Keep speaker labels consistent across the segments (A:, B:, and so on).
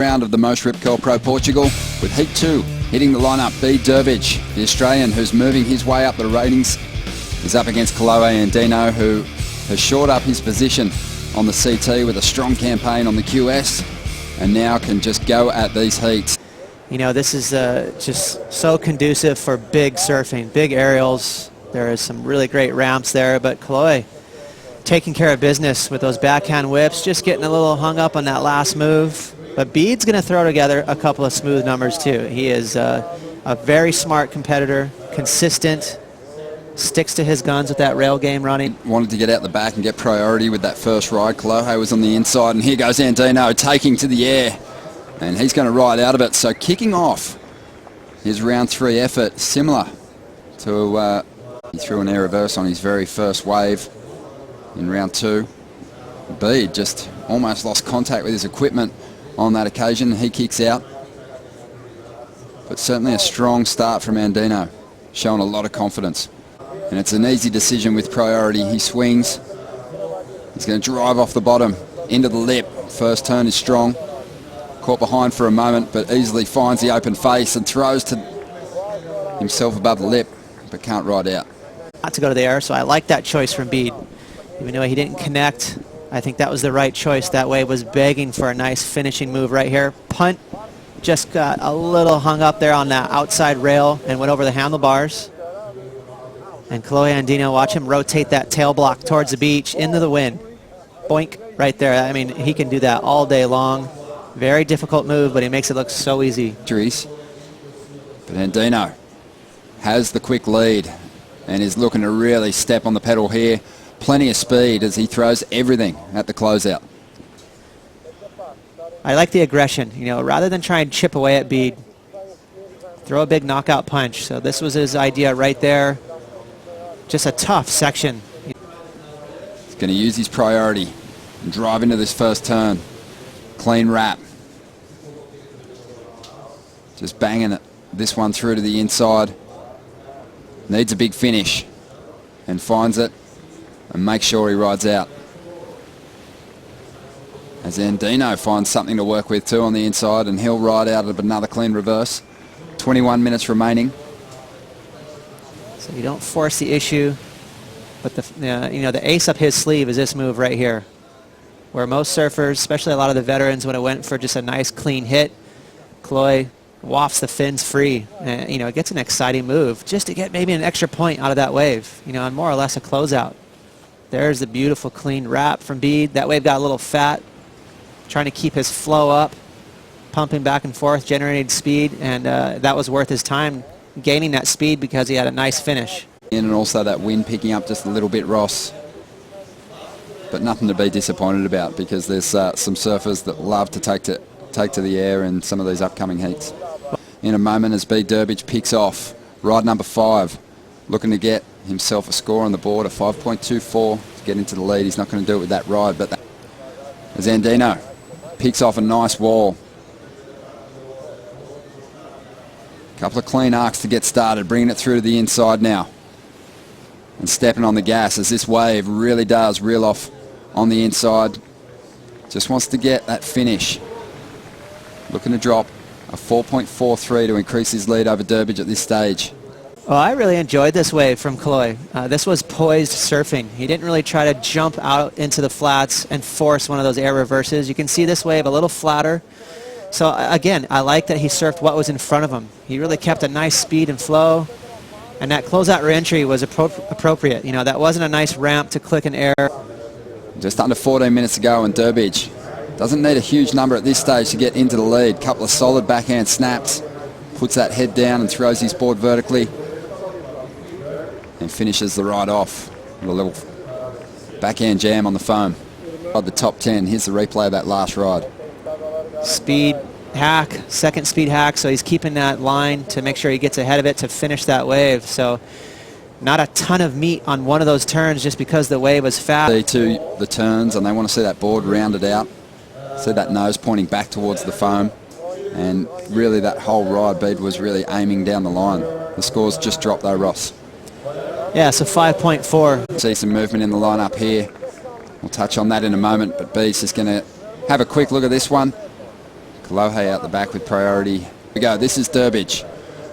A: Round of the Moche Rip Curl Pro Portugal with Heat 2 hitting the lineup. Bede Durbidge, the Australian who's moving his way up the ratings, is up against Kolohe Andino, who has shored up his position on the CT with a strong campaign on the QS and now can just go at these heats.
B: You know, this is just so conducive for big surfing, big aerials. There is some really great ramps there, but Kolohe taking care of business with those backhand whips, just getting a little hung up on that last move. But Bede's going to throw together a couple of smooth numbers too. He is a very smart competitor, consistent, sticks to his guns with that rail game running.
A: Wanted to get out the back and get priority with that first ride. Kolohe was on the inside, and here goes Andino taking to the air, and he's going to ride out of it. So kicking off his round 3 effort, similar to he threw an air reverse on his very first wave in round 2. Bede just almost lost contact with his equipment on that occasion. He kicks out, but certainly a strong start from Andino, showing a lot of confidence. And it's an easy decision with priority. He swings. He's going to drive off the bottom into the lip. First turn is strong. Caught behind for a moment, but easily finds the open face and throws to himself above the lip, but can't ride out.
B: Not to go to the air, so I like that choice from Bede. Even though he didn't connect, I think that was the right choice. That wave was begging for a nice finishing move right here. Punt just got a little hung up there on that outside rail and went over the handlebars. And Kolohe Andino, watch him rotate that tail block towards the beach into the wind. Boink, right there. I mean, he can do that all day long. Very difficult move, but he makes it look so easy.
A: But Andino has the quick lead and is looking to really step on the pedal here. Plenty of speed as he throws everything at the closeout.
B: I like the aggression. You know, rather than try and chip away at Bede, throw a big knockout punch. So this was his idea right there. Just a tough section.
A: He's going to use his priority and drive into this first turn. Clean wrap. Just banging it. This one through to the inside. Needs a big finish and finds it and makes sure he rides out. As Andino finds something to work with too on the inside, and he'll ride out of another clean reverse. 21 minutes remaining.
B: So you don't force the issue, but you know, the ace up his sleeve is this move right here, where most surfers, especially a lot of the veterans, when it went for just a nice clean hit, Kolohe wafts the fins free, and you know, it gets an exciting move just to get maybe an extra point out of that wave, you know, and more or less a closeout. There's the beautiful clean wrap from Bede. That wave got a little fat, trying to keep his flow up, pumping back and forth, generating speed, and that was worth his time gaining that speed because he had a nice finish.
A: And also that wind picking up just a little bit, Ross. But nothing to be disappointed about, because there's some surfers that love to take to the air in some of these upcoming heats. In a moment as Bede Durbidge picks off, ride number 5, looking to get himself a score on the board, a 5.24 to get into the lead. He's not going to do it with that ride, but as Andino picks off a nice wall. Couple of clean arcs to get started, bringing it through to the inside now. And stepping on the gas as this wave really does reel off on the inside. Just wants to get that finish. Looking to drop a 4.43 to increase his lead over Durbidge at this stage.
B: Well, I really enjoyed this wave from Kolohe. This was poised surfing. He didn't really try to jump out into the flats and force one of those air reverses. You can see this wave a little flatter. So again, I like that he surfed what was in front of him. He really kept a nice speed and flow, and that closeout reentry was appropriate. You know, that wasn't a nice ramp to click an air.
A: Just under 14 minutes to go, and Durbidge doesn't need a huge number at this stage to get into the lead. Couple of solid backhand snaps, puts that head down and throws his board vertically, and finishes the ride off with a little backhand jam on the foam. Of the top 10, here's the replay of that last ride.
B: Speed hack, second speed hack, so he's keeping that line to make sure he gets ahead of it to finish that wave. So not a ton of meat on one of those turns just because the wave was fast.
A: See to the turns, and they want to see that board rounded out. See that nose pointing back towards the foam, and really that whole ride Bede was really aiming down the line. The scores just dropped though, Ross.
B: Yeah, so 5.4.
A: See some movement in the lineup here. We'll touch on that in a moment, but Bede's just going to have a quick look at this one. Kolohe out the back with priority. Here we go. This is Durbidge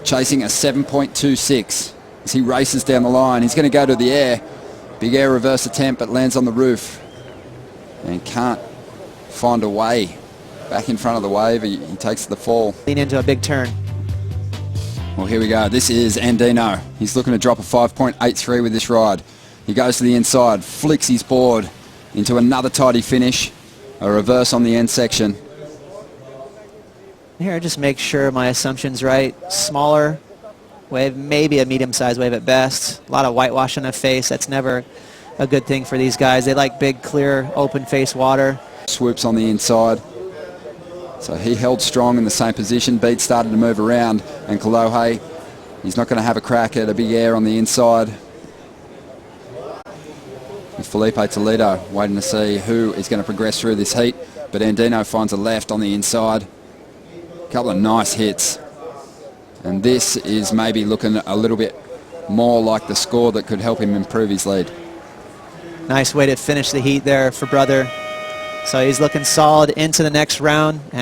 A: chasing a 7.26 as he races down the line. He's going to go to the air. Big air reverse attempt, but lands on the roof and can't find a way back in front of the wave. He takes the fall.
B: Lean into a big turn.
A: Well, here we go. This is Andino. He's looking to drop a 5.83 with this ride. He goes to the inside, flicks his board into another tidy finish. A reverse on the end section.
B: Here, just make sure my assumption's right. Smaller wave, maybe a medium-sized wave at best. A lot of whitewash on the face. That's never a good thing for these guys. They like big, clear, open-face water.
A: Swoops on the inside. So he held strong in the same position. Bede started to move around, and Kolohe, he's not going to have a crack at a big air on the inside. And Felipe Toledo waiting to see who is going to progress through this heat, but Andino finds a left on the inside. A couple of nice hits. And this is maybe looking a little bit more like the score that could help him improve his lead.
B: Nice way to finish the heat there for brother. So he's looking solid into the next round. And